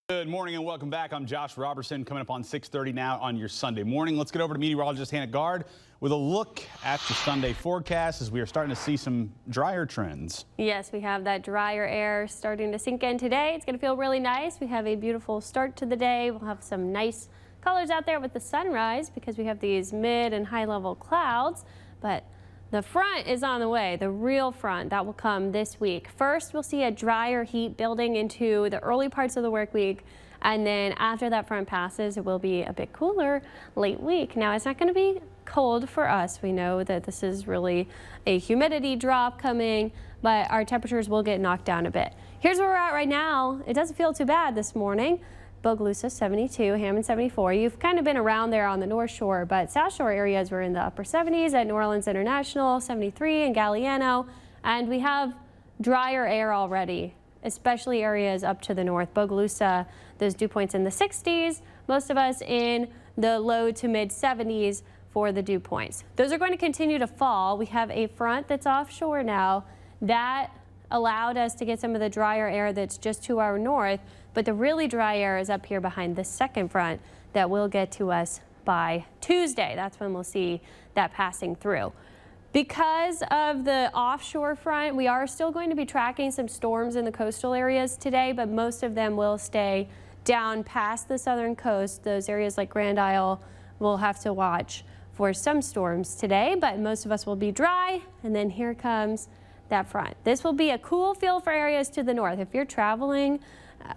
Good morning and welcome back. I'm Josh Robertson, coming up on 6:30 now on your Sunday morning. Let's get over to meteorologist Hannah Gard with a look at the Sunday forecast as we are starting to see some drier trends. Yes, we have that drier air starting to sink in today. It's going to feel really nice. We have a beautiful start to the day. We'll have some nice colors out there with the sunrise because we have these mid and high level clouds, but the front is on the way, the real front that will come this week. First, we'll see a drier heat building into the early parts of the work week. And then after that front passes, it will be a bit cooler late week. Now, it's not going to be cold for us. We know that this is really a humidity drop coming, but our temperatures will get knocked down a bit. Here's where we're at right now. It doesn't feel too bad this morning. Bogalusa 72, Hammond 74. You've kind of been around there on the North Shore, but South Shore areas were in the upper 70s at New Orleans International, 73 in Galliano, and we have drier air already, especially areas up to the north. Bogalusa, those dew points in the 60s, most of us in the low to mid 70s for the dew points. Those are going to continue to fall. We have a front that's offshore now that allowed us to get some of the drier air that's just to our north, but the really dry air is up here behind the second front that will get to us by Tuesday. That's when we'll see that passing through. Because of the offshore front, we are still going to be tracking some storms in the coastal areas today, but most of them will stay down past the southern coast. Those areas like Grand Isle will have to watch for some storms today, but most of us will be dry. And then here comes that front. This will be a cool feel for areas to the north. If you're traveling,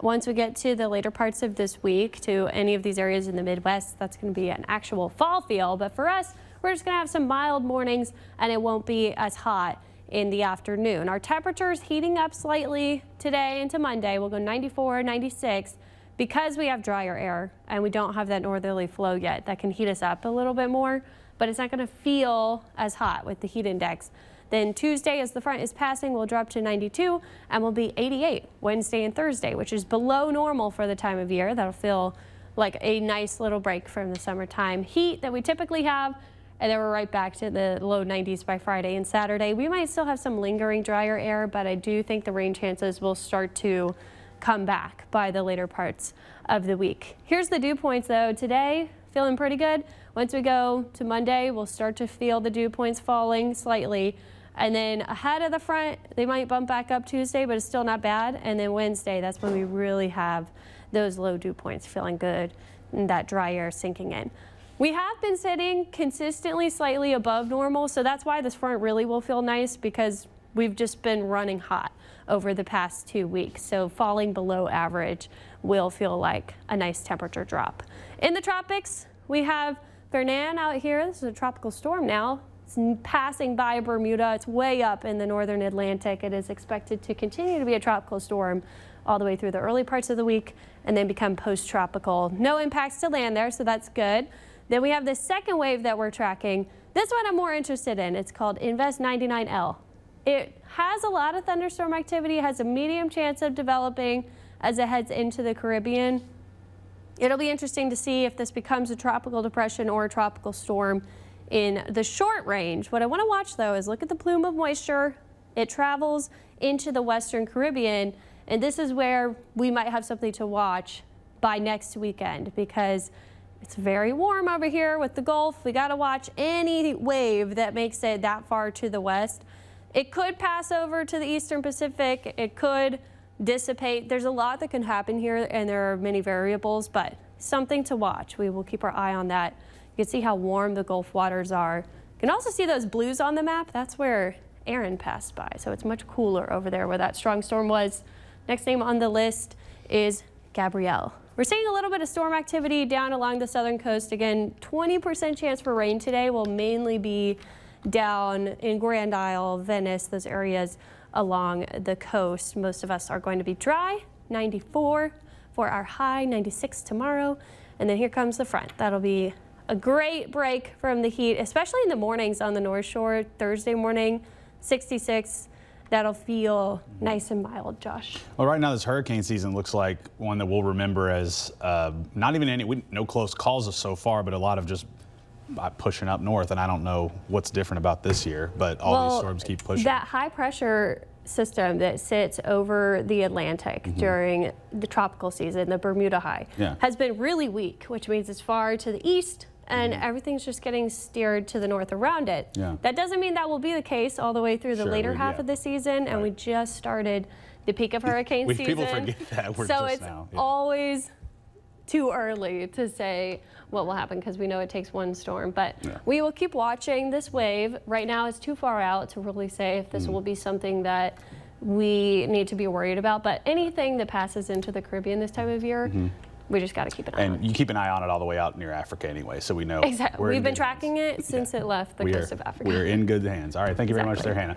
once we get to the later parts of this week to any of these areas in the Midwest, that's going to be an actual fall feel. But for us, we're just going to have some mild mornings and it won't be as hot in the afternoon. Our temperatures heating up slightly today into Monday. We'll go 94, 96 because we have drier air and we don't have that northerly flow yet. That can heat us up a little bit more, but it's not going to feel as hot with the heat index. Then Tuesday, as the front is passing, we'll drop to 92 and we'll be 88 Wednesday and Thursday, which is below normal for the time of year. That'll feel like a nice little break from the summertime heat that we typically have. And then we're right back to the low 90s by Friday and Saturday. We might still have some lingering drier air, but I do think the rain chances will start to come back by the later parts of the week. Here's the dew points though. Today, feeling pretty good. Once we go to Monday, we'll start to feel the dew points falling slightly. And then ahead of the front, they might bump back up Tuesday, but it's still not bad. And then Wednesday, that's when we really have those low dew points feeling good and that dry air sinking in. We have been sitting consistently slightly above normal, so that's why this front really will feel nice because we've just been running hot over the past 2 weeks. So falling below average will feel like a nice temperature drop. In the tropics, we have Fernan out here. This is a tropical storm now. It's passing by Bermuda. It's way up in the northern Atlantic. It is expected to continue to be a tropical storm all the way through the early parts of the week and then become post-tropical. No impacts to land there, so that's good. Then we have the second wave that we're tracking. This one I'm more interested in. It's called Invest 99L. It has a lot of thunderstorm activity, has a medium chance of developing as it heads into the Caribbean. It'll be interesting to see if this becomes a tropical depression or a tropical storm in the short range. What I want to watch though is look at the plume of moisture. It travels into the Western Caribbean, and this is where we might have something to watch by next weekend because it's very warm over here with the Gulf. We got to watch any wave that makes it that far to the west. It could pass over to the Eastern Pacific. It could dissipate. There's a lot that can happen here and there are many variables, but something to watch. We will keep our eye on that. You can see how warm the Gulf waters are. You can also see those blues on the map. That's where Aaron passed by. So it's much cooler over there where that strong storm was. Next name on the list is Gabrielle. We're seeing a little bit of storm activity down along the southern coast. Again, 20% chance for rain today will mainly be down in Grand Isle, Venice, those areas along the coast. Most of us are going to be dry, 94 for our high, 96 tomorrow. And then here comes the front. That'll be a great break from the heat, especially in the mornings on the North Shore. Thursday morning, 66. That'll feel nice and mild, Josh. Well, right now this hurricane season looks like one that we'll remember as not even no close calls so far, but a lot of just pushing up north. And I don't know what's different about this year, but all these storms keep pushing. That high pressure system that sits over the Atlantic during the tropical season, the Bermuda High, has been really weak, which means it's far to the east and everything's just getting steered to the north around it. That doesn't mean that will be the case all the way through the later half of the season, and we just started the peak of hurricane season. People forget that we're so just it's now. always too early to say what will happen because we know it takes one storm, but we will keep watching this wave. Right now it's too far out to really say if this will be something that we need to be worried about, but anything that passes into the Caribbean this time of year, we just got to keep an eye on it. And you keep an eye on it all the way out near Africa anyway, so we know. Exactly. We've been tracking it since it left the coast of Africa. We're in good hands. All right, thank you very much there, Hannah.